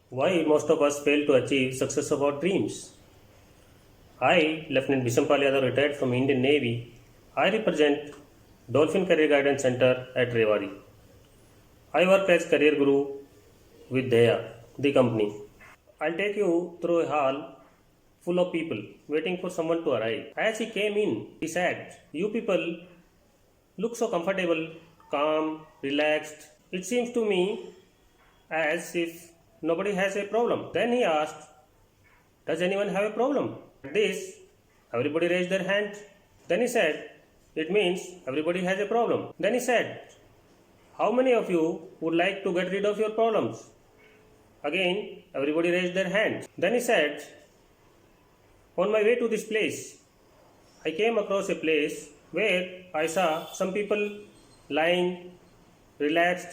Why most of us fail to achieve success of our dreams? I, Lieutenant Bishampal Yadav, retired from Indian Navy. I represent Dolphin Career Guidance Center at Rewari. I work as career guru with Daya, the company. I'll take you through a hall full of people waiting for someone to arrive. As he came in, he said, "You people look so comfortable, calm, relaxed. It seems to me as if nobody has a problem." Then he asked, "Does anyone have a problem?" At this, everybody raised their hand. Then he said, "It means everybody has a problem." Then he said, "How many of you would like to get rid of your problems?" Again, everybody raised their hands. Then he said, "On my way to this place, I came across a place where I saw some people lying, relaxed,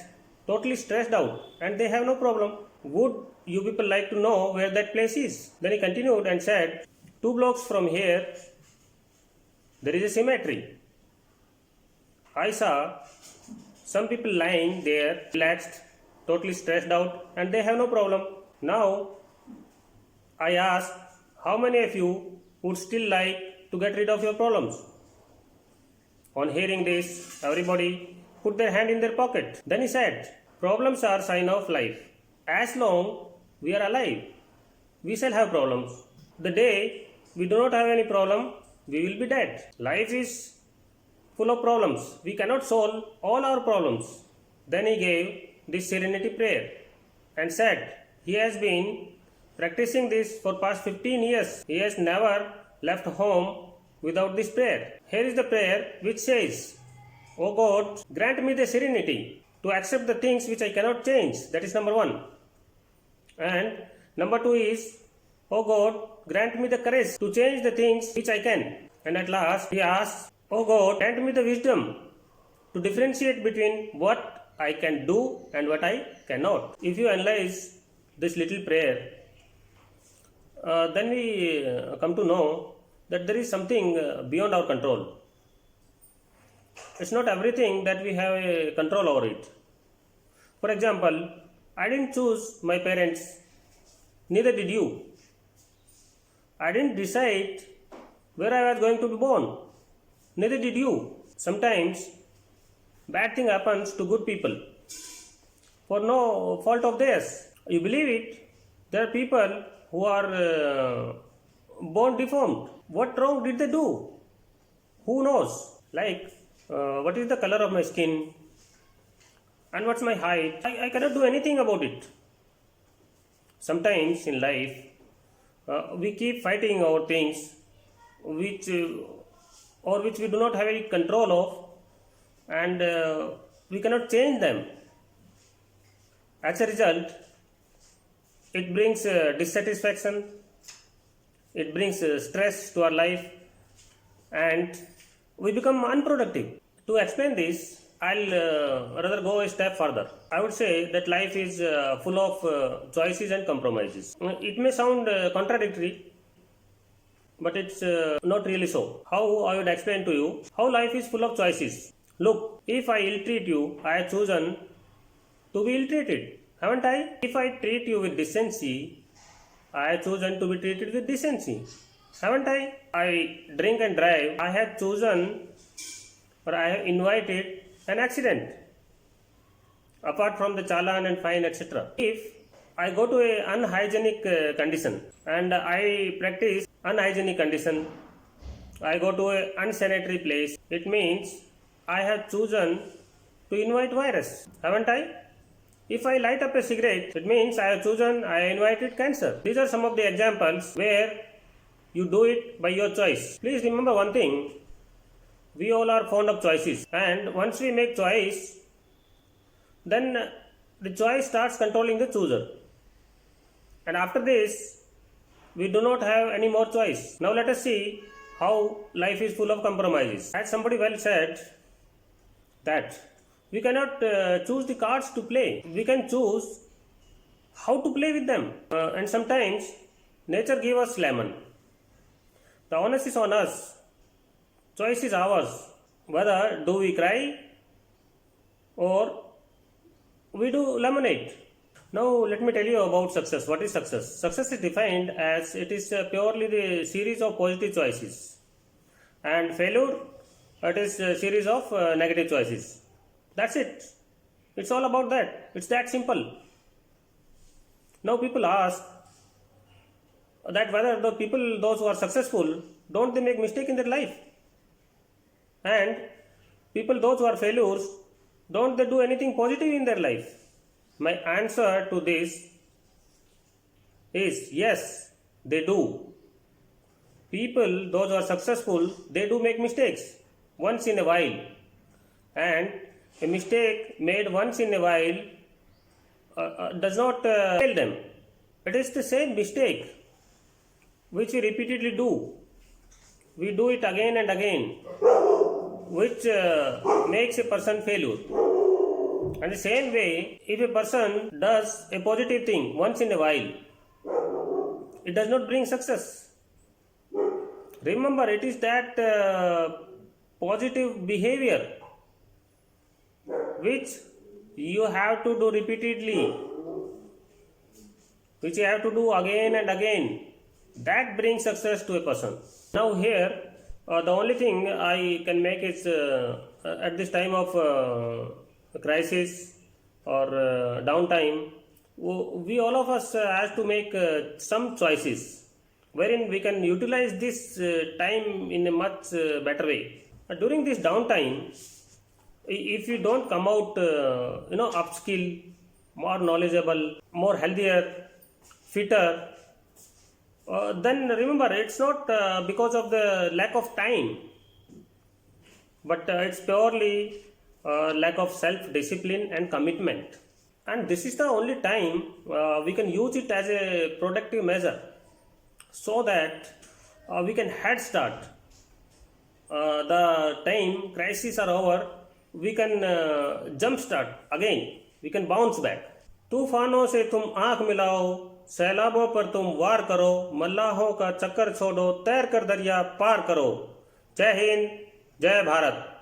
totally stressed out, and they have no problem. Would you people like to know where that place is?" Then he continued and said, "2 blocks from here, there is a cemetery. I saw some people lying there, relaxed, totally stressed out, and they have no problem. Now, I ask, how many of you would still like to get rid of your problems?" On hearing this, everybody put their hand in their pocket. Then he said, "Problems are sign of life. As long we are alive, we shall have problems. The day we do not have any problem, we will be dead. Life is full of problems. We cannot solve all our problems." Then he gave this serenity prayer and said he has been practicing this for past 15 years. He has never left home without this prayer. Here is the prayer which says, "O God, grant me the serenity to accept the things which I cannot change." That is number 1. And number 2 is, "O God, grant me the courage to change the things which I can." And at last he asks, "O God, grant me the wisdom to differentiate between what I can do and what I cannot." If you analyze this little prayer, then we come to know that there is something beyond our control. It's not everything that we have a control over it. For example, I didn't choose my parents, neither did you. I didn't decide where I was going to be born, neither did you. Sometimes bad thing happens to good people for no fault of theirs. You believe it? There are people who are born deformed. What wrong did they do? Who knows? Like, what is the color of my skin and what's my height? I cannot do anything about it. Sometimes in life, we keep fighting over things which we do not have any control of, and we cannot change them. As a result, it brings dissatisfaction, it brings stress to our life, and we become unproductive. To explain this, I'll rather go a step further. I would say that life is full of choices and compromises. It may sound contradictory, but it's not really so. How I would explain to you how life is full of choices. Look, if I ill-treat you, I have chosen to be ill-treated, haven't I? If I treat you with decency, I have chosen to be treated with decency, haven't I? I drink and drive, I have chosen, or I have invited an accident, apart from the challan and fine, etc. If I go to a unhygienic condition and I practice unhygienic condition, I go to a unsanitary place, it means I have chosen to invite virus, haven't I? If I light up a cigarette, it means I have chosen, I invited cancer. These are some of the examples where you do it by your choice. Please remember one thing, we all are fond of choices, and once we make choice, then the choice starts controlling the chooser. And after this, we do not have any more choice. Now let us see how life is full of compromises. As somebody well said, that we cannot choose the cards to play. We can choose how to play with them. And sometimes nature gives us lemon. The onus is on us. Choice is ours. Whether do we cry or we do lemonade. Now, let me tell you about success. What is success? Success is defined as it is purely the series of positive choices, and failure it is a series of negative choices. That's it. It's all about that. It's that simple. Now, people ask that whether the people, those who are successful, don't they make mistake in their life? And people, those who are failures, don't they do anything positive in their life? My answer to this is yes, they do. People, those who are successful, they do make mistakes once in a while. And a mistake made once in a while does not fail them. It is the same mistake which we repeatedly do. We do it again and again, which makes a person failure. And the same way, if a person does a positive thing once in a while, it does not bring success. Remember, it is that positive behavior which you have to do repeatedly, which you have to do again and again, that brings success to a person. Now here, the only thing I can make is at this time of crisis or downtime, we all of us have to make some choices wherein we can utilize this time in a much better way. During this downtime, if you don't come out, upskill, more knowledgeable, more healthier, fitter, then remember it's not because of the lack of time, but it's purely lack of self-discipline and commitment. And this is the only time we can use it as a productive measure so that we can head start. The time crises are over, we can jump start again, we can bounce back. तूफानों से तुम आंख मिलाओ, सैलाबों पर तुम वार करो, मल्लाहों का चक्कर छोड़ो, तैर कर दरिया पार करो। जय हिंद, जय भारत।